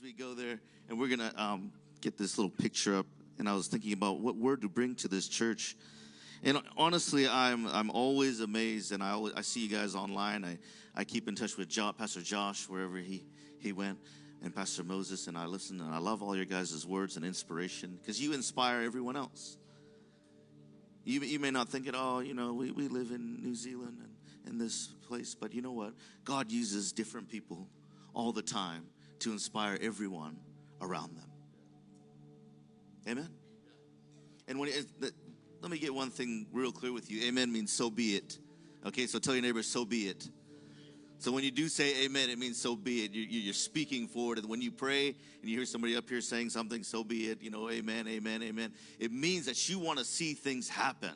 we go there, and we're gonna get this little picture up. And I was thinking about what word to bring to this church. And honestly, I'm always amazed, and I see you guys online. I keep in touch with Pastor Josh wherever he went, and Pastor Moses, and I listen, and I love all your guys' words and inspiration because you inspire everyone else. You may not think it, we live in New Zealand and in this place, but you know what? God uses different people all the time to inspire everyone around them. Amen? And let me get one thing real clear with you. Amen means so be it. Okay, so tell your neighbor, so be it. So when you do say amen, it means so be it. You're speaking forward. And when you pray and you hear somebody up here saying something, so be it, amen, amen, amen. It means that you want to see things happen.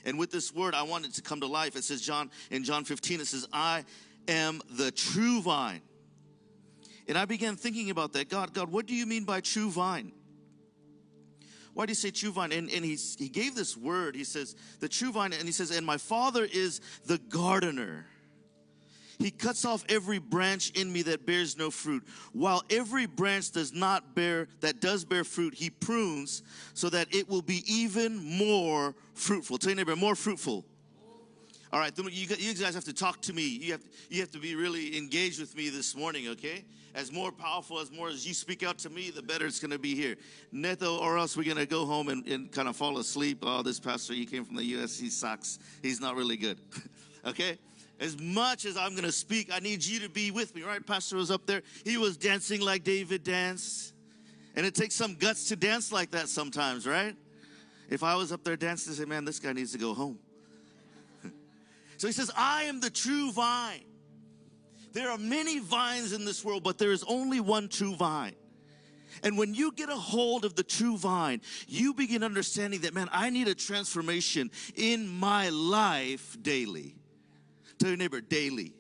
And with this word, I want it to come to life. It says, in John 15, it says, I am the true vine. And I began thinking about that. God, what do you mean by true vine? Why do you say true vine? And he gave this word. He says, the true vine, and he says, and my Father is the gardener. He cuts off every branch in me that bears no fruit. While every branch that does bear fruit, he prunes so that it will be even more fruitful. Tell your neighbor, more fruitful. All right, you guys have to talk to me. You have to be really engaged with me this morning, okay? As more powerful, as you speak out to me, the better it's going to be here. Neto, or else we're going to go home and kind of fall asleep. Oh, this pastor, he came from the U.S., he sucks. He's not really good, okay? As much as I'm going to speak, I need you to be with me, right? Pastor was up there. He was dancing like David danced. And it takes some guts to dance like that sometimes, right? If I was up there dancing, I'd say, man, this guy needs to go home. So he says, I am the true vine. There are many vines in this world, but there is only one true vine. And when you get a hold of the true vine, you begin understanding that, man, I need a transformation in my life daily. Tell your neighbor, daily.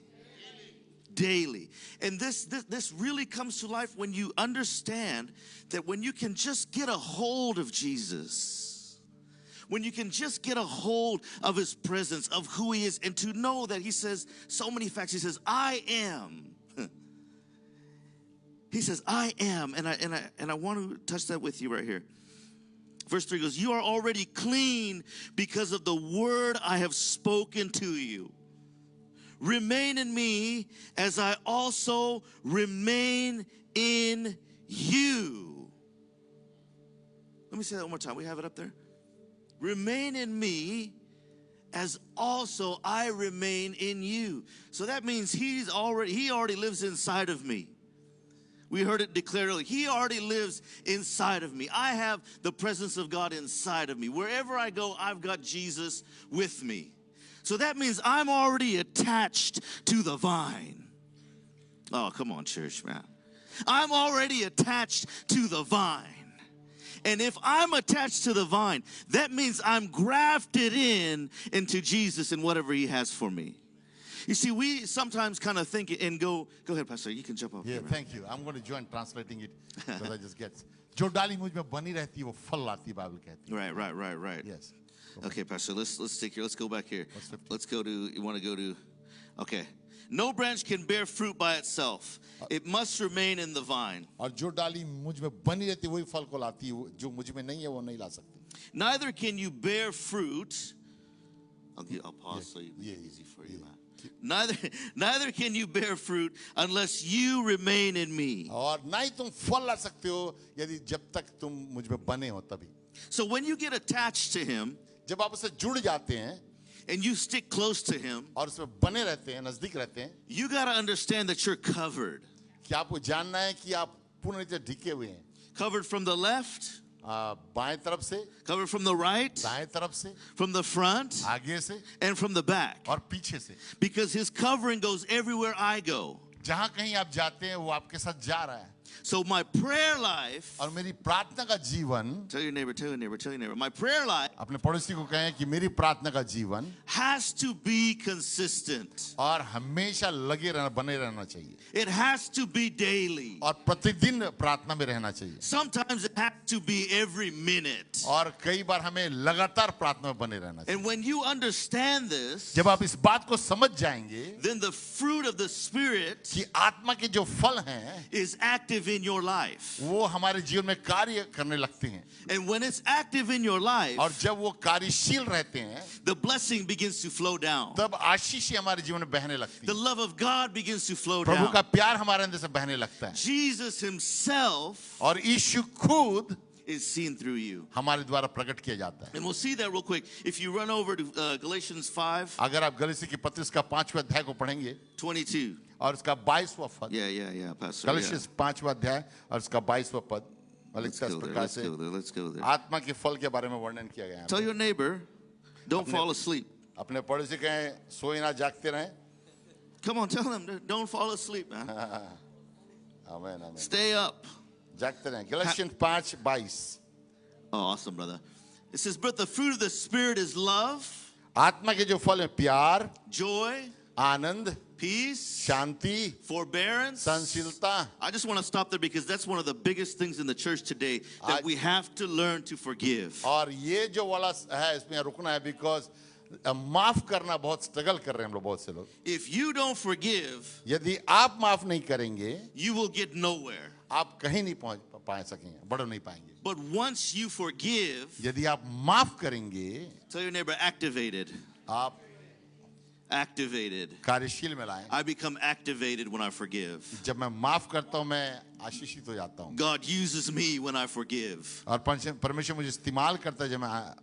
Daily. And this really comes to life when you understand that when you can just get a hold of Jesus, when you can just get a hold of his presence, of who he is, and to know that he says so many facts. He says, I am. He says, I am. And I want to touch that with you right here. Verse 3 goes, you are already clean because of the word I have spoken to you. Remain in me as I also remain in you. Let me say that one more time. We have it up there. Remain in me as also I remain in you. So that means he already lives inside of me. We heard it declared earlier. He already lives inside of me. I have the presence of God inside of me. Wherever I go, I've got Jesus with me. So that means I'm already attached to the vine. Oh, come on, church, man. I'm already attached to the vine. And if I'm attached to the vine, that means I'm grafted into Jesus and whatever he has for me. You see, we sometimes kind of think and go ahead, Pastor, you can jump up. Yeah, thank you. I'm going to join translating it because I just get. जो डाली मुझ में बनी रहती है वो फल लाती है बाइबल कहती है. Right. Yes. Okay, Pastor, let's take here. Let's go back here. Let's go to, you want to go to, okay. No branch can bear fruit by itself. It must remain in the vine. और जो डाली मुझ में बनी रहती है वही फल को लाती है, जो मुझ में नहीं है वो नहीं ला सकती. Neither can you bear fruit. I'll pause so you make it easy for you, man. Neither can you bear fruit unless you remain in me. और ना ही तुम फल ला सकते हो यदि जब तक तुम मुझ में बने हो तभी. So when you get attached to him, जब आप उससे जुड़ जाते हैं, and you stick close to him, और उसमें बने रहते हैं, नजदीक रहते हैं, you got to understand that you're covered. कि आपको जानना है कि आप पूर्ण रीति से ढके हुए हैं. Covered from the left, बाएं तरफ से, covered from the right, दाएं तरफ से, from the front, आगे से, and from the back. और पीछे से. Because his covering goes everywhere I go. जहां कहीं आप जाते हैं वो आपके साथ जा रहा है. So my prayer life, और मेरी प्रार्थना का जीवन, tell your neighbor, my prayer life अपने पड़ोसी को कहें कि मेरी प्रार्थना का जीवन has to be consistent. और हमेशा लगे रहना, बने रहना चाहिए. It has to be daily. और प्रतिदिन प्रार्थना में रहना चाहिए. Sometimes it has to be every minute. और कई बार हमें लगातार प्रार्थना में बने रहना चाहिए. And when you understand this, जब आप इस बात को समझ जाएंगे, then the fruit of the Spirit कि आत्मा के जो फल हैं is active active in your life. वो हमारे जीवन में कार्य करने लगते हैं. And when it's active in your life, और जब वो कार्यशील रहते हैं, the blessing begins to flow down. तब आशीष हमारे जीवन में बहने लगती The है. love of God begins to flow Prabhu down. का प्यार हमारे अंदर से बहने लगता है. Jesus himself और यीशु खुद is seen through you. हमारे द्वारा प्रकट किया जाता है. And we'll see that real quick. If you run over to Galatians 5, अगर आप गलाती की पत्री उसका 5वां अध्याय को पढ़ेंगे 22. और उसका 22वां पद, Yeah, Pastor. गलाती 5वां अध्याय और उसका 22वां पद, Let's go there. Let's go there. आत्मा के फल के बारे में वर्णन किया गया है. Tell your neighbor, don't fall asleep. अपने पड़ोसी कहें सोए ना जागते रहें. Come on, tell them, don't fall asleep, man. Amen amen. Stay up. जागते रहें. गलातियन 5:22. Oh, awesome, brother. It says, but the fruit of the Spirit is love, आत्मा के जो फल हैं प्यार, joy, आनंद, peace, शांति, forbearance. सहनशीलता. I just want to stop there because that's one of the biggest things in the church today, that we have to learn to forgive. और ये जो वाला है इसमें रुकना है because माफ करना बहुत स्ट्रगल कर रहे हैं हम लोग, बहुत से लोग. If you don't forgive, यदि आप माफ नहीं करेंगे, you will get nowhere. आप कहीं नहीं पहुंच पा सकेंगे, बढ़ नहीं पाएंगे. But once you forgive, यदि आप माफ करेंगे, tell your neighbor, activated. आप Activated. कार्यशील में लाएं. I become activated when I forgive. जब मैं माफ करता हूं मैं आशीषित हो जाता हूं. God uses me when I forgive. और परमेश्वर मुझे इस्तेमाल करता है जब मैं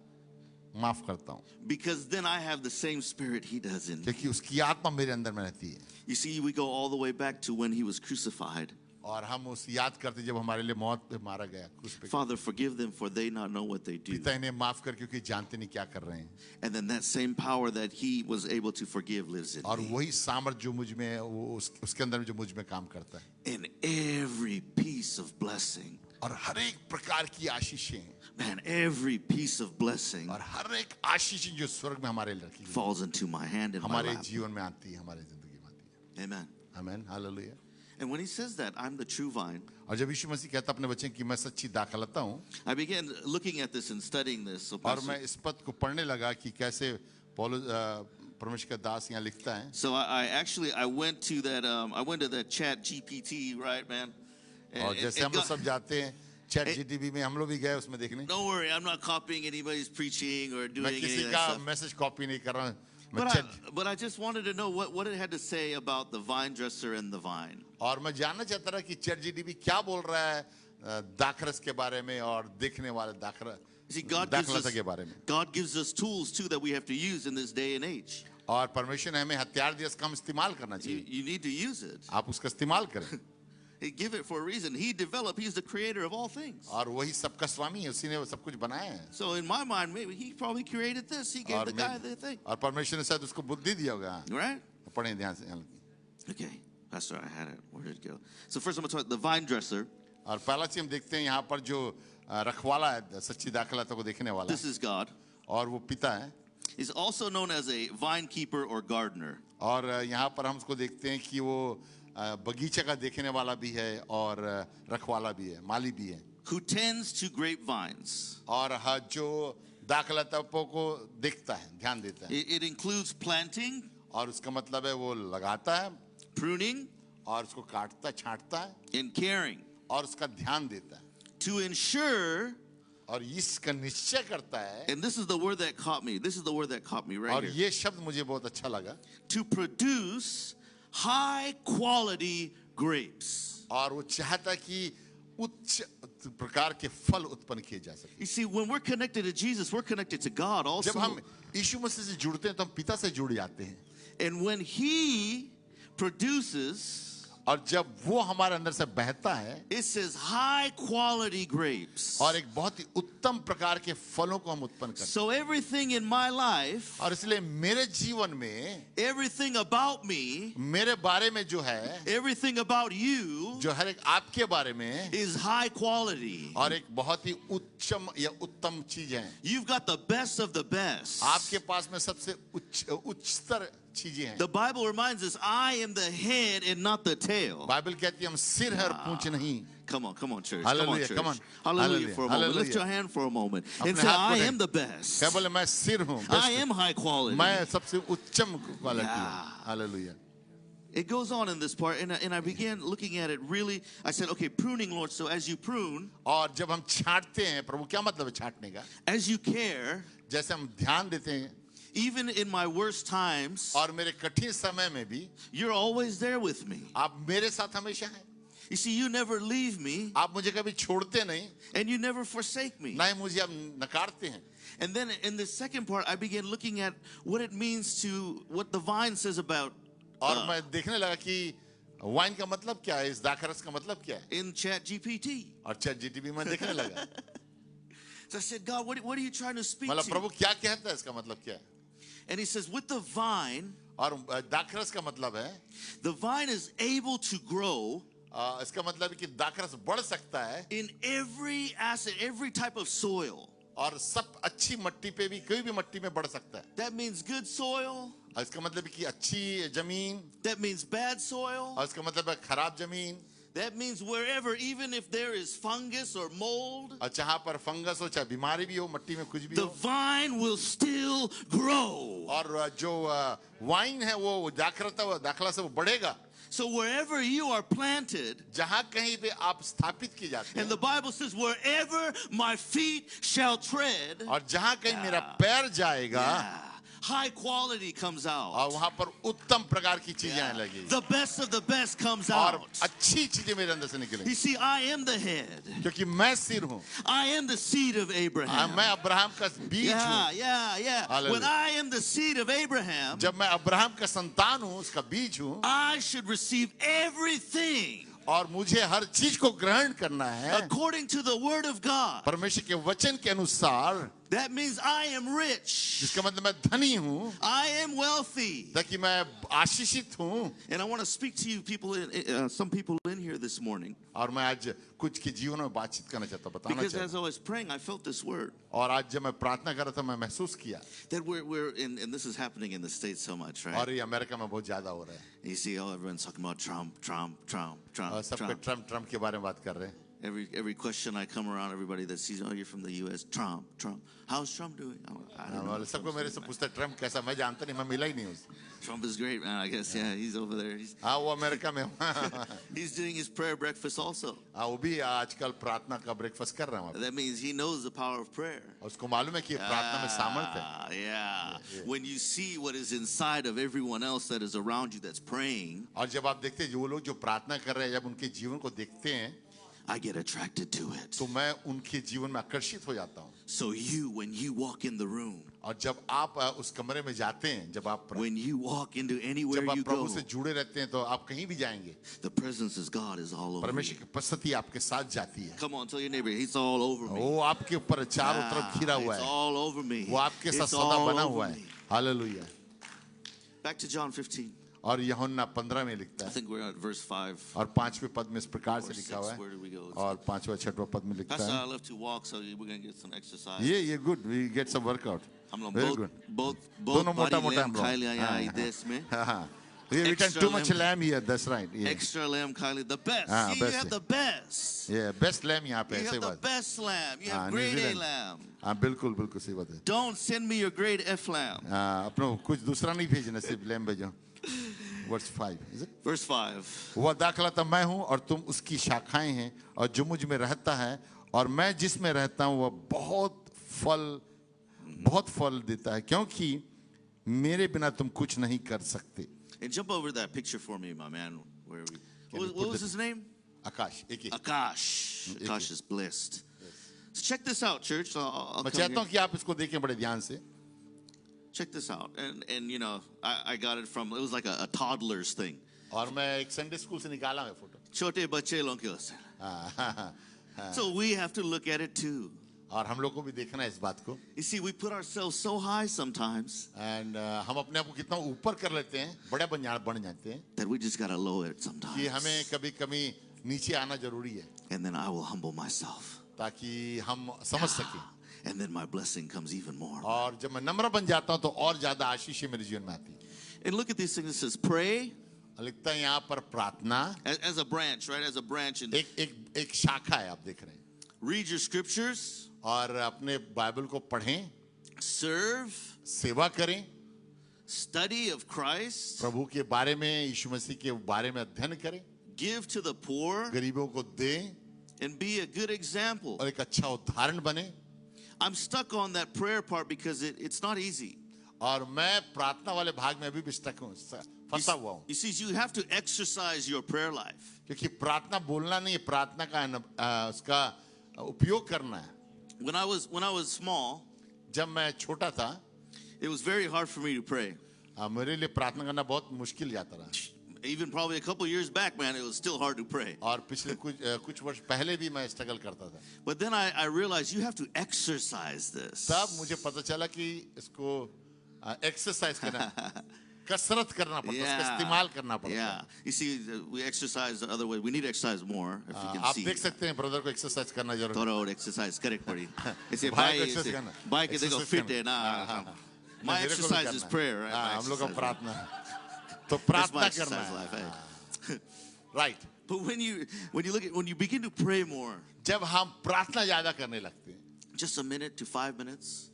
माफ करता हूं. Because then I have the same spirit he does in me. क्योंकि उसकी आत्मा मेरे अंदर में रहती है. You see, we go all the way back to when he was crucified. और हम उस याद करते जब हमारे लिए मौत पे मारा गया क्रूस पे. Father, forgive them for they not know what they do. पिता इन्हें माफ कर क्योंकि जानते नहीं क्या कर रहे हैं. And then that same power that he was able to forgive lives in और me. वही सामर्थ जो मुझ में वो उसके अंदर जो मुझ में काम करता है. And every piece of blessing, और हर एक प्रकार की आशीषें, man, every piece of blessing और हर एक आशीष जो स्वर्ग में हमारे लिए रखी है, falls into my hand and my हमारे lap. जीवन में आती है, हमारे जिंदगी में आती है. Amen. आमीन, hallelujah. And when he says that, I'm the true vine, और जब यीशु मसीह कहता अपने बच्चे कि मैं सच्ची दाखलता हूँ, I began looking at this and studying this. So, और Pastor, मैं इस पद को पढ़ने लगा कि कैसे पौलुस परमेश्वर का दास यहाँ लिखता है. so I went to that chat GPT, right, man? और जैसे हम लोग सब जाते हैं चैट जीटीपी में, हम लोग भी गए उसमें देखने. Don't worry, I'm not copying anybody's preaching or doing मैं any किसी of का that stuff. मैसेज कॉपी नहीं कर रहा हूँ. But I just wanted to know what it had to say about the vine dresser and the vine. और मैं जानना चाहता था कि चैट जीटीपी क्या बोल रहा है दाखरस के बारे में और देखने वाले See, God gives us tools too that we have to use in this day and age. और परमेश्वर ने हमें हथियार दिया, इसका हम इस्तेमाल करना चाहिए. You need to use it. आप उसका इस्तेमाल करें. He give it for a reason. He's the creator of all things. और वही सबका स्वामी है, उसी ने सब कुछ बनाया है. So in my mind, maybe he probably created this. He gave the guy the thing. और परमेश्वर ने शायद उसको बुद्धि दिया होगा. Right? पढ़ें ध्यान से. Okay, Pastor, I had it. Where did it go? So first I'm going to talk about the vine dresser. और पहला चीज हम देखते हैं यहाँ पर जो रखवाला है, सच्ची दाखलता को देखने वाला. This is God. और वो पिता है. He's also known as a vine keeper or gardener. और यहाँ पर हम उसको देखते हैं कि वो बगीचे का देखने वाला भी है और रखवाला भी है, माली भी है. Who tends to grapevines. और जो दाखलताओं को देखता है, ध्यान देता है. It includes planting. और उसका मतलब है वो लगाता है, pruning, और उसको काटता छांटता है, and caring. और उसका ध्यान देता है. To ensure, और इसका निश्चय करता है. and this is the word that caught me. This is the word that caught me right और here. ये शब्द मुझे बहुत अच्छा लगा. To produce high quality grapes. और वो चाहता कि उच्च प्रकार के फल उत्पन्न किए जा सके. You see, when we're connected to Jesus, we're connected to God also. जब हम यीशु मसीह से जुड़ते हैं तो हम पिता से जुड़ जाते हैं. And when he produces, और जब वो हमारे अंदर से बहता है, it says high quality grapes. और एक बहुत ही उत्तम प्रकार के फलों को हम उत्पन्न करते हैं. So everything in my life, और इसलिए मेरे जीवन में, everything about me, मेरे बारे में जो है, everything about you, जो हर एक आपके बारे में, is high quality. और एक बहुत ही उच्चम या उत्तम चीज है. You've got the best of the best. आपके पास में सबसे उच्चतर चीजें हैं. The Bible reminds us, I am the head and not the tail. Bible कहती है हम सिर है और पूंछ नहीं. Come on, church. Hallelujah, Come come on, on. church. Hallelujah for a moment. Hallelujah. Lift your hand for a moment and अपने say, हाथ को I they. am the best. क्या बोले? मैं सिर हूँ. I am high quality. मैं सबसे उच्चम क्वालिटी हूँ. Hallelujah. It goes on in this part, and I began looking at it really. I said, okay, pruning, Lord. So as you prune, और जब हम छांटते हैं, प्रभु क्या मतलब है छांटने का? as you care, जैसे हम ध्यान देते हैं, even in my worst times, और मेरे कठिन समय में भी you're always there with me. आप मेरे साथ हमेशा हैं. You see, you never leave me, आप मुझे कभी छोड़ते नहीं, and you never forsake me. ना ही मुझे आप नकारते हैं. And then in the second part, I began looking at what it means to what the vine says about और मैं देखने लगा कि वाइन का मतलब क्या है, इस दाखरस का मतलब क्या है, in ChatGPT. और चैट जीटीपी में देखने लगा. So I said, God, what are you trying to speak मतलब to? प्रभु क्या कहता है, इसका मतलब क्या है? And he says, with the vine, और दाखरस का मतलब है, the vine is able to grow इसका मतलब है कि दाखरस बढ़ सकता है in every acid, every type of soil. और सब अच्छी मिट्टी पे भी, कोई भी मिट्टी में बढ़ सकता है. That means good soil. और इसका मतलब है कि अच्छी जमीन, That means bad soil. और इसका मतलब है खराब जमीन, That means wherever, even if there is fungus or mold, और जहां पर फंगस हो, चाहे बीमारी भी हो, मिट्टी में कुछ भी the हो, vine will still grow. और जो वाइन है वो दाखला से वो बढ़ेगा. So wherever you are planted, जहां कहीं पे आप स्थापित किए जाते and हैं, the Bible says, wherever my feet shall tread, और जहां कहीं मेरा पैर जाएगा, high quality comes out. और वहां पर उत्तम प्रकार की चीजें आने लगेगी, The best of the best comes और out. अच्छी चीजें मेरे अंदर से निकलेंगी, You see, I am the head. क्योंकि मैं सिर हूं. I am the seed of Abraham. मैं अब्राहम का बीज हूं. Yeah. Hallelujah. When I am the seed of Abraham, जब मैं अब्राहम का संतान हूं, उसका बीज हूं, I should receive everything और मुझे हर चीज को ग्रहण करना है according to the word of God. परमेश्वर के वचन के अनुसार. That means I am rich. जिसका मतलब मैं धनी हूं, I am wealthy. ताकि मैं आशीषित हूं. And I want to speak to you people, some people in here this morning. और मैं आज कुछ के जीवन में बातचीत करना चाहता हूं, बताना Because चाहता as I was praying, I felt this word. हूं. और आज जब मैं प्रार्थना कर रहा था, मैं महसूस किया, That we're in, and this is happening in the States so much, right? और ये अमेरिका में बहुत ज्यादा हो रहा है. You see, everyone's talking about Trump. और सबके ट्रम्प के बारे में बात कर रहे हैं. Every question I come around, everybody that sees, oh, you're from the U.S. Trump. How's Trump doing? I don't know. सबको मेरे से पूछता है ट्रम्प कैसा, मैं जानता नहीं, मैं मिला ही नहीं उससे. Trump is great, man. I guess, yeah, he's over there. हाँ, वो अमेरिका में. He's doing his prayer breakfast also. हाँ, वो भी आजकल प्रार्थना का ब्रेकफास्ट कर रहा हूँ. That means he knows the power of prayer. उसको मालूम है कि प्रार्थना में सामर्थ है. Yeah. When you see what is inside of everyone else that is around you that's praying, और जब आप देखते हैं जो लोग जो प्रार्थना कर रहे हैं, जब उनके जीवन को देखते हैं, I get attracted to it. तो मैं उनके जीवन में आकर्षित हो जाता हूँ. So when you walk in the room, और जब आप उस कमरे में जाते हैं, जब आप when you walk into anywhere जब आप you प्रभु go, से जुड़े रहते हैं, तो आप कहीं भी जाएंगे, the presence of God is all over you. परमेश्वर की उपस्थिति आपके साथ जाती है. Come on, tell your neighbor, he's all over me. वो आपके ऊपर चारों तरफ घिरा हुआ It's है. all over me. वो आपके साथ It's सदा all बना over हुआ है. me. Hallelujah. Back to John 15. और यूहन्ना 15 में लिखता I है, think we're at verse 5. और 5वें पद में इस प्रकार से Or लिखा 6, हुआ where है, do we go? और 5वां 6वां पद में लिखता Pastor, है, I love to walk, so we're going to get some exercise. ये good, we get some workout. हम लोग Very good. both दोनों body मोटा-मोटा lamb हम लोग. खा लिया हाँ, यहाँ देश में. हाँ. We eaten Extra too much lamb. lamb here, that's right. Yeah. Extra lamb खा लिया. The best. हाँ, You best have है. the best. Yeah, best lamb यहाँ पे, You ऐसे have the बात. best lamb. You हाँ, have New grade A Zealand. lamb. हाँ, बिल्कुल सही बात है. Don't send me your grade F lamb. हाँ, अपनों कुछ दूसरा नहीं भेजना, सिर्फ lamb भेजो. Verse 5, is it? Verse 5. वह दाखला तो मैं हूँ और तुम उसकी शाखाएं हैं, और जो मुझ में रहता है और मैं जिसमें रहता हूँ वह बहुत फल देता है, क्योंकि मेरे बिना तुम कुछ नहीं कर सकते. And jump over that picture for me, my man. Where are we? What was his name? आकाश, एक ही. Akash. Akash is blessed. So check this out, church. I'll मैं come चाहता here. हूँ कि आप इसको देखें बड़े ध्यान से. Check this out. And you know, I got it from, it was like a toddler's thing. और मैं एक संडे स्कूल से निकाला है photo. Chote bache lon ke hote hain. So we have to look at it too. और हम लोग को भी देखना है इस बात को. You see, we put ourselves so high sometimes And हम अपने आप को कितना ऊपर कर लेते हैं, बड़े बन जाते हैं, that we just gotta lower it कि sometimes. हमें कभी नीचे आना जरूरी है, And then I will humble myself. ताकि हम समझ सकें. And then my blessing comes even more. और जब मैं नम्र बन जाता हूँ तो और ज्यादा आशीष मेरे जीवन में आती है. And look at these things. It says pray लिखता है यहाँ पर प्रार्थना, as a branch, right? As a branch. And एक शाखा है, आप देख रहे हैं. read your scriptures. और अपने बाइबल को पढ़ें, Serve. सेवा करें, study of Christ, प्रभु के बारे में, यीशु मसीह के बारे में अध्ययन करें, give to the poor, गरीबों को दें and be a good example. और एक अच्छा उदाहरण बने. I'm stuck on that prayer part because it's not easy. और मैं प्रार्थना वाले भाग में अभी भी स्टक हूँ, फंसा हुआ हूँ. You see, you have to exercise your prayer life. क्योंकि प्रार्थना बोलना नहीं है, प्रार्थना का उसका उपयोग करना है. When I was small, जब मैं छोटा था, it was very hard for me to pray. मेरे लिए प्रार्थना करना बहुत मुश्किल जाता रहा. Even probably a couple years back, man, it was still hard to pray. और पिछले कुछ वर्ष पहले भी मैं स्ट्रगल करता था. But then I realized you have to exercise this. तब मुझे पता चला कि इसको एक्सरसाइज करना, कसरत करना पड़ता है, इसका इस्तेमाल करना पड़ता है. Yeah. You see, we exercise the other way. We need to exercise more. If you can आप see. देख सकते हैं ब्रदर को एक्सरसाइज करना जरूरी है. थोड़ा और exercise करे पड़ी. इसे भाई को exercise करना. बाइक के देखो Exercise fit है ना. हाँ. My मेरे को भी exercise is करना है. prayer, right? My हम लोग का exercise. प्रार्थना. तो That's my प्रार्थना exercise करना life. है. Hey. Right. But when you begin to pray more, जब हम प्रार्थना ज्यादा करने लगते हैं, just a minute to 5 minutes,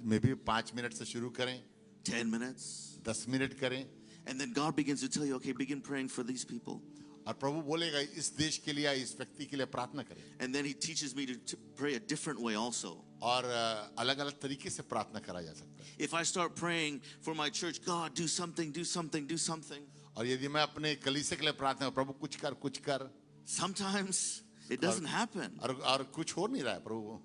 मे भी 5 मिनट से शुरू करें, 10 minutes, 10 मिनट करें, and then God begins to tell you, okay, begin praying for these people. और प्रभु बोलेगा इस देश के लिए, इस व्यक्ति के लिए प्रार्थना करें. And then He teaches me to pray a different way also. और अलग-अलग तरीके से प्रार्थना करा जा सकता है. If I start praying for my church, God, do something, do something, do something. और यदि मैं अपने कलीसिया के लिए प्रार्थना, प्रभु कुछ कर, Sometimes it doesn't happen. और कुछ हो नहीं रहा है प्रभु.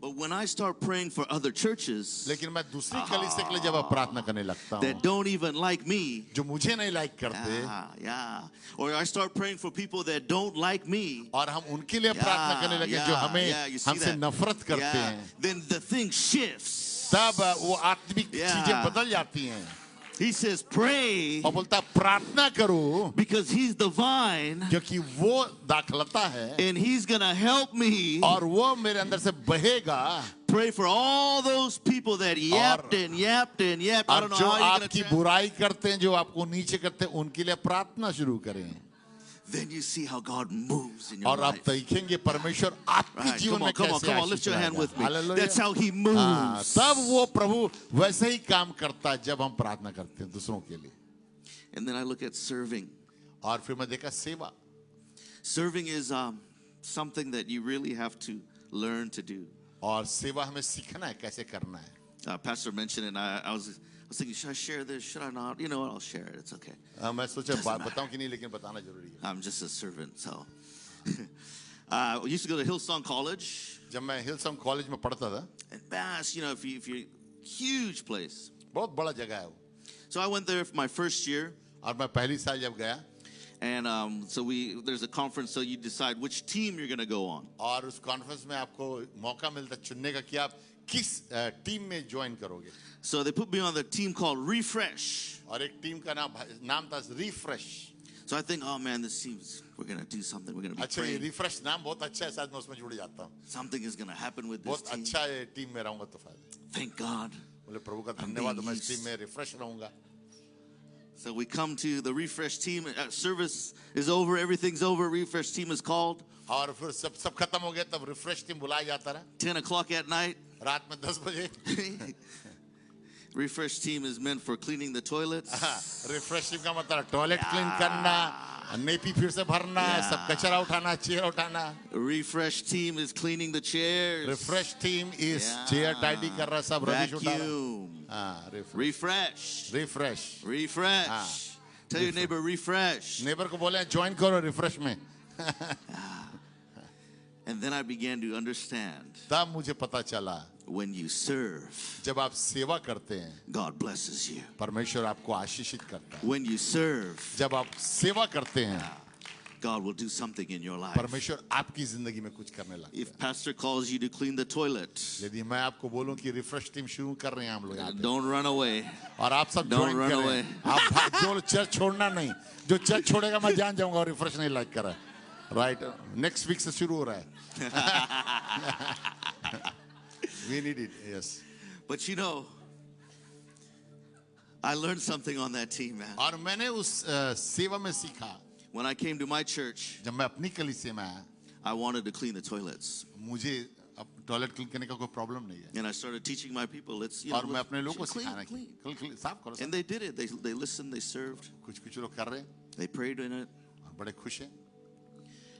But when I start praying for other churches लेकिन मैं दूसरी कलीसिया के लिए जब प्रार्थना करने लगता that हूँ, don't even like me, जो मुझे नहीं लाइक करते, yeah, or I start praying for people that don't like me, और हम उनके लिए प्रार्थना करने लगे जो हमें you see हमसे that? नफरत करते हैं, then the thing shifts. तब वो आत्मिक चीजें बदल जाती हैं. He says, pray और बोलता प्रार्थना करो because He's the vine क्योंकि वो दाखलता है and He's gonna help me. और वो मेरे अंदर से बहेगा. Pray for all those people that yapped and yapped and yapped. I और don't know जो how you're आपकी gonna बुराई करते हैं, जो आपको नीचे करते हैं, उनके लिए प्रार्थना शुरू करें. Then you see how God moves in your और आप life. देखेंगे परमेश्वर आपके Right, जीवन में come कैसे on, lift your hand Ashish with me. लाएगा. That's how He moves. तब वो प्रभु वैसे ही काम करता है जब हम प्रार्थना करते हैं दूसरों के लिए. And then I look at serving. और फिर मैं देखा सेवा. Serving is something that you really have to learn to do. और सेवा हमें सीखना है कैसे करना है. Pastor mentioned it, and I was thinking, should I share this? Should I not? You know what? I'll share it. It's okay. मैं सोचा बताऊं कि नहीं, लेकिन बताना जरूरी है. I'm just a servant, so. I used to go to Hillsong College. जब मैं हिलसॉन्ग कॉलेज में पढ़ता था, And Bass, if you huge place. बहुत बड़ा जगह है वो. So I went there for my first year. और मैं पहली साल जब गया, And so there's a conference, so you decide which team you're going to go on. और उस कॉन्फ्रेंस में आपको मौका मिलता चुनने का कि आप किस टीम में ज्वाइन करोगे. So they put me on the team called Refresh. और एक टीम का नाम था refresh. So I think, oh man, this seems we're going to do something. We're going to be अच्छा, ये praying. रिफ्रेश नाम बहुत अच्छा है, शायद मैं उसमें जुड़ जाता हूँ. Something is going to happen with this बहुत team. अच्छा है, टीम में रहूंगा तो फायदा. Thank God. बोले प्रभु का धन्यवाद, मैं इस टीम में रिफ्रेश रहूंगा. So we come to the Refresh team. Service is over. Everything's over. Refresh team is called. और फिर सब खत्म हो गया, तब रिफ्रेश टीम बुलाया जाता रहा. 10 o'clock at night. रात में 10 बजे. Refresh team is meant for cleaning the toilets. Refresh team का मतलब टॉयलेट क्लीन करना, नेपी फिर से भरना, सब कचरा उठाना, चेयर उठाना. Refresh team is cleaning the chairs. Refresh team इस चेयर टाइडी कर रहा, सब रबिश उठा रहा. Vacuum. Refresh. Refresh. Refresh. Tell your neighbor, refresh. Neighbour को बोले ज्वाइन करो रिफ्रेश में. And then I began to understand. तब मुझे पता चला, When you serve, जब आप सेवा करते हैं, God blesses you. परमेश्वर आपको आशीषित करता है. When you serve, जब आप सेवा करते हैं, God will do something in your life. परमेश्वर आपकी जिंदगी में कुछ करने लगता है. If pastor calls you to clean the toilet, यदि मैं आपको बोलूं कि रिफ्रेश टीम शुरू कर रहे हैं हम लोग यहाँ पे, don't run away. और आप सब Don't ज्वाइन run करें, away. आप जो चर्च छोड़ना नहीं, जो चर्च छोड़ेगा मैं जान जाऊंगा और रिफ्रेश नहीं लाइक करा. राइट, नेक्स्ट वीक से शुरू हो रहा है. We need it, yes. But I learned something on that team, man. और मैंने उस सेवा में सीखा. When I came to my church, जब मैं अपनी कलीसिया में आया, I wanted to clean the toilets. मुझे अब टॉयलेट क्लीन करने का कोई प्रॉब्लम नहीं है. And I started teaching my people, let's, और मैं अपने लोगों को सिखाना clean. कि साफ करो. And they did it. They listened, they served, कुछ लोग कर रहे हैं they prayed in it, और बड़े खुश हैं.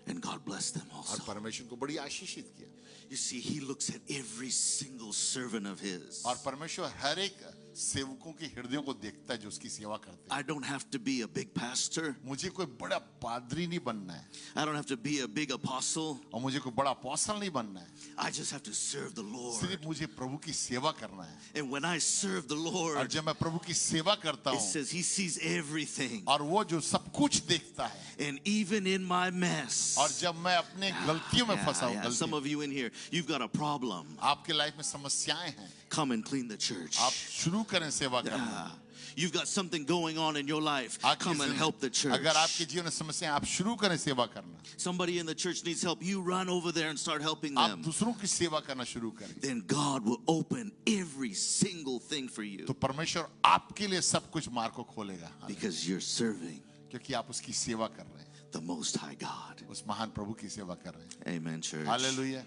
and God blessed them और also. परमेश्वर को बड़ी आशीषित किया. You see, He looks at every single servant of His. और परमेश्वर हर एक सेवकों के हृदयों को देखता है जो उसकी सेवा करते हैं. I don't have to be a big pastor. मुझे कोई बड़ा पादरी नहीं बनना है I don't have to be a big apostle. और मुझे कोई बड़ा अपोस्तल नहीं बनना है. I just have to serve the Lord. सिर्फ मुझे प्रभु की सेवा करना है. And when I serve the और Lord, जब मैं प्रभु की सेवा करता it हूँ says He sees everything. और वो जो सब कुछ देखता है. And even in my mess. और जब मैं अपने गलतियों में फंसा हूँ, Some of you in here, you've got a problem. आपके लाइफ में समस्याएं हैं. Come and clean the church. आप शुरू करें सेवा करना. You've got something going on in your life. Come and help the church. अगर आपके जीवन में समस्याएं, आप शुरू करें सेवा करना. Somebody in the church needs help. You run over there and start helping आप them. दूसरों की सेवा करना शुरू करें. Then God will open every single thing for you. तो परमेश्वर आपके लिए सब कुछ मार्ग को खोलेगा. Because you're serving क्योंकि आप उसकी सेवा कर रहे हैं. the Most High God. उस महान प्रभु की सेवा कर रहे हैं. Amen, church. Hallelujah.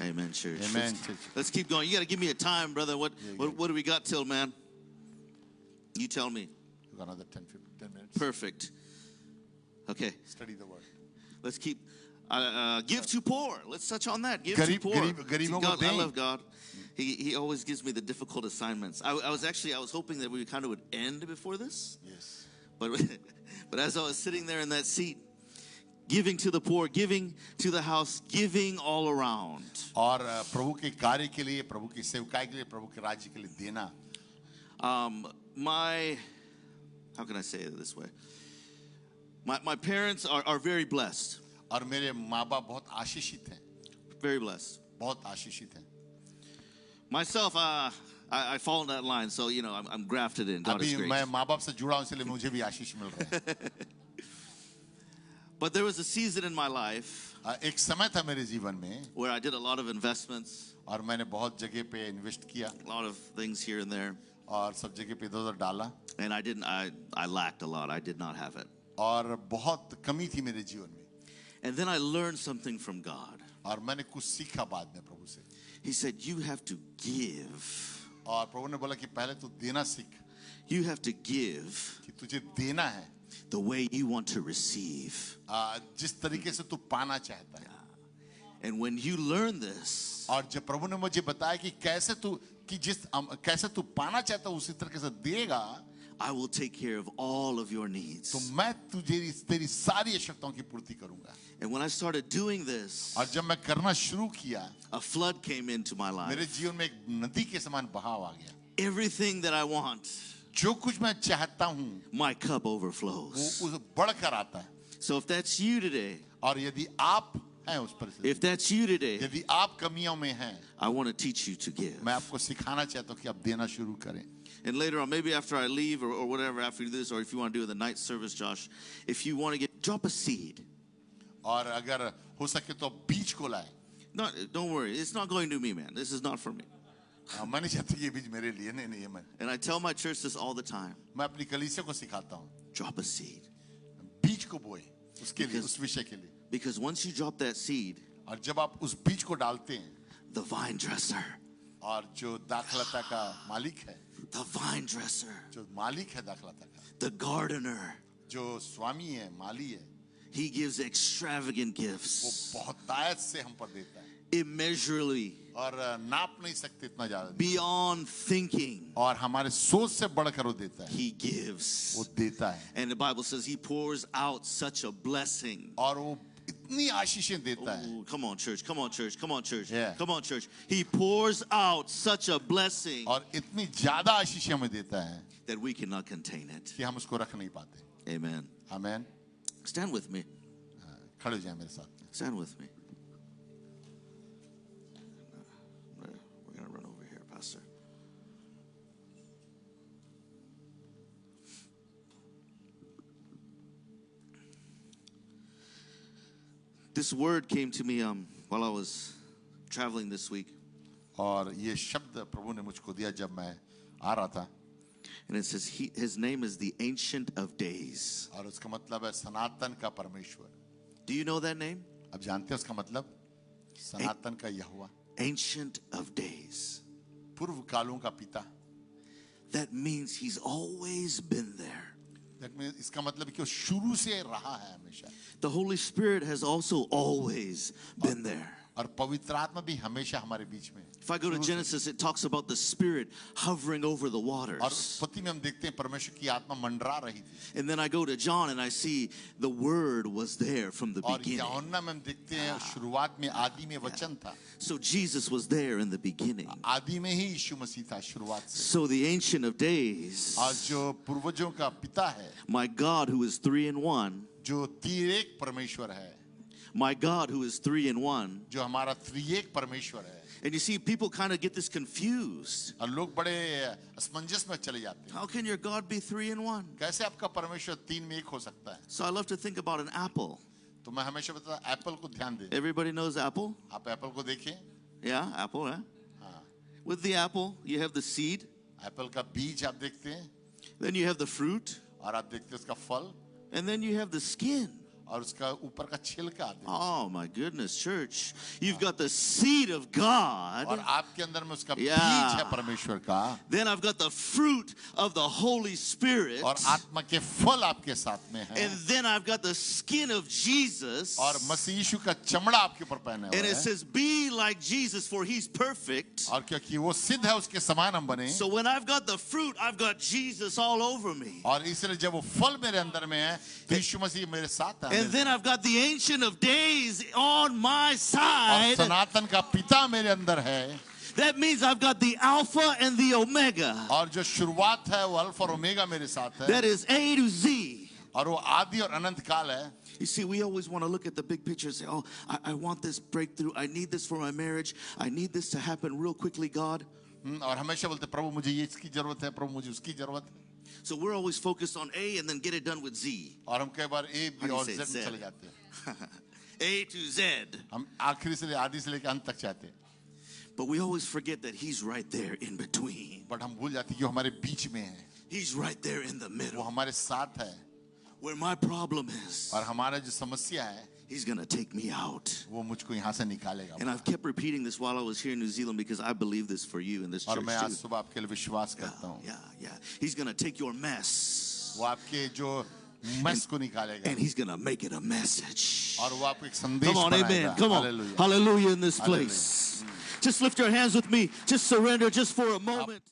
Amen, church. Amen, church. Let's keep going. You got to give me a time, brother. What do we got till, man? You tell me. We've got another 10 minutes. Perfect. Okay. Study the word. Let's keep. Give to poor. Let's touch on that. Give गरीब- to poor. गरीबों को God, I दें. love God. He always gives me the difficult assignments. I was hoping that we kind of would end before this. Yes. But as I was sitting there in that seat, giving to the poor, giving to the house, giving all around. और प्रभु के कार्य के लिए, प्रभु की सेवकाई के लिए, प्रभु के राज्य के लिए देना. How can I say it this way? My parents are very blessed. और मेरे माँ बाप बहुत आशीषित हैं. Very blessed. बहुत आशीषित हैं. Myself, I fall in that line, so you know I'm grafted in. God is अभी great. मैं माँ बाप से जुड़ा हूँ इसलिए मुझे भी आशीष मिल रहा है. But there was a season in my life एक समय था मेरे जीवन में where I did a lot of investments, और मैंने बहुत जगह पे इन्वेस्ट किया a lot of things here and there, और सब जगह पे इधर-उधर डाला and I lacked a lot. I did not have it. और बहुत कमी थी मेरे जीवन में. And then I learned something from God. और मैंने कुछ सीखा बाद में प्रभु से. He said, you have to give. और प्रभु ने बोला कि पहले तू देना सीख. You have to give कि तुझे देना है the way you want to receive. जिस तरीके से तू पाना चाहता है. And when you learn this, और जब प्रभु ने मुझे बताया कि कैसे तू पाना चाहता है उसी तरीके से देगा, I will take care of all of your needs. तो मैं तुझे तेरी सारी आवश्यकताओं की पूर्ति करूंगा. And when I started doing this, और जब मैं करना शुरू किया, a flood came into my life. मेरे जीवन में एक नदी के समान बहाव आ गया. Everything that I want, जो कुछ मैं चाहता हूँ, my cup overflows. वो बढ़कर आता है. So if that's you today, और यदि आप हैं उस परिस्थिति, if that's you today, यदि आप कमियों में हैं, I want to teach you to give. मैं आपको सिखाना चाहता हूँ कि आप देना शुरू करें. And later on, maybe after I leave or whatever, after this, or if you want to do the night service, Josh, if you want to drop a seed. और अगर हो सके तो बीज को लाए. No, don't worry. It's not going to me, man. This is not for me. मैं नहीं चाहती ये बीज मेरे लिए नहीं मैं. And I tell my church this all the time. मैं अपनी कलीसिया को सिखाता हूँ. Drop a seed. बीज को बोए उसके लिए, उस विषय के लिए. Because once you drop that seed, और जब आप उस बीज को डालते हैं, the vine dresser, और जो दाखलता का मालिक है, the vine dresser, जो मालिक है दाखलता का, the gardener, जो स्वामी है, माली है, he gives extravagant वो gifts, बहुत तायत से हम पर देता है. immeasurably, और नाप नहीं सकते इतना ज्यादा. beyond thinking, और हमारे सोच से बढ़कर वो देता है. he gives. वो देता है. And the Bible says he pours out such a blessing. और वो इतनी आशीषें देता है. Ooh, come on, church. Come on, church. Come on, church. Yeah. Come on, church. He pours out such a blessing और इतनी ज्यादा आशीषें हमें देता है that we cannot contain it. कि हम उसको रख नहीं पाते. Amen. Amen. Stand with me. खड़े हो जाए मेरे साथ. Stand with me. We're going to run over here, Pastor. This word came to me while I was traveling this week. और ये शब्द प्रभु ने मुझको दिया जब मैं आ रहा था. And it says, his name is the Ancient of Days. और उसका मतलब है सनातन का परमेश्वर. Do you know that name? अब जानते हैं उसका मतलब? सनातन का यहोवा. Ancient of Days. पूर्व कालों का पिता. That means he's always been there. That means इसका मतलब है कि वो शुरू से रहा है हमेशा. The Holy Spirit has also always been there. और पवित्र आत्मा भी हमेशा हमारे बीच में. If I go to Genesis, it talks about the Spirit hovering over the और waters. उत्पत्ति में हम देखते हैं परमेश्वर की आत्मा मंडरा रही थी. And then I go to John and I see the Word was there from the और beginning. यूहन्ना में हम देखते हैं शुरुआत में आदि में वचन था. So Jesus was there in the beginning. आदि में ही यीशु मसीह था शुरुआत से. So the Ancient of Days, और जो पूर्वजों का पिता है, my God who is 3 in 1, जो त्रिएक परमेश्वर है, my God who is 3 in 1. जो हमारा त्रिएक परमेश्वर है. And you see, people kind of get this confused. और लोग बड़े असमंजस में चले जाते हैं. How can your God be 3 in 1? कैसे आपका परमेश्वर तीन में एक हो सकता है? So I love to think about an apple. तो मैं हमेशा बताता एप्पल को ध्यान दें. Everybody knows apple? आप एप्पल को देखें. Yeah, apple, huh? हाँ. With the apple, you have the seed, Apple का बीज आप देखते हैं, then you have the fruit, और आप देखते हैं उसका फल, and then you have the skin. और उसका ऊपर का छिलका आते हैं. Oh my goodness, church. You've got the seed of God. और आपके अंदर में उसका Yeah. बीज है परमेश्वर का. Then I've got the fruit of the Holy Spirit. और आत्मा के फल आपके साथ में है. And then I've got the skin of Jesus. और मसीह यीशु का चमड़ा आपके ऊपर पहने And हुए it है. says, be like Jesus, for he's perfect. और क्योंकि वो सिद्ध है उसके समान हम बने. So when I've got the fruit, I've got Jesus all over me. और इसलिए जब वो फल मेरे अंदर में है तो यीशु मसीह मेरे साथ है. And then I've got the Ancient of Days on my और side. सनातन का पिता मेरे अंदर है. That means I've got the Alpha and the Omega. और जो शुरुआत है वो अल्फा और ओमेगा मेरे साथ है. That is A to Z. और वो आदि और अनंत काल है. You see, we always want to look at the big picture and say, oh, I want this breakthrough. I need this for my marriage. I need this to happen real quickly, God. और हमेशा बोलते प्रभु मुझे ये इसकी जरूरत है, प्रभु मुझे उसकी जरूरत है. So we're always focused on A and then get it done with Z. और हम कई बार ए बी How और do you say जेड में Z? चले जाते हैं. A to Z. हम आखिरी से आदि से लेकर अंत तक चाहते हैं. But we always forget that he's right there in between. But हम भूल जाते हैं कि वो हमारे बीच में है. He's right there in the वो middle. हमारे साथ है. Where my problem is, और हमारा जो समस्या है he's going to take me out. वो मुझको यहाँ से निकालेगा. And I've kept repeating this while I was here in New Zealand because I believe this for you in this और church मैं आज too. सुबह आपके लिए विश्वास करता हूँ. Yeah. He's going to take your mess वो आपके जो मस को निकालेगा. and he's going to make it a message. और वो आपको एक संदेश Come on, amen. बनाएगा. Come on. Hallelujah. Hallelujah in this place. Just lift your hands with me. Just surrender just for a moment.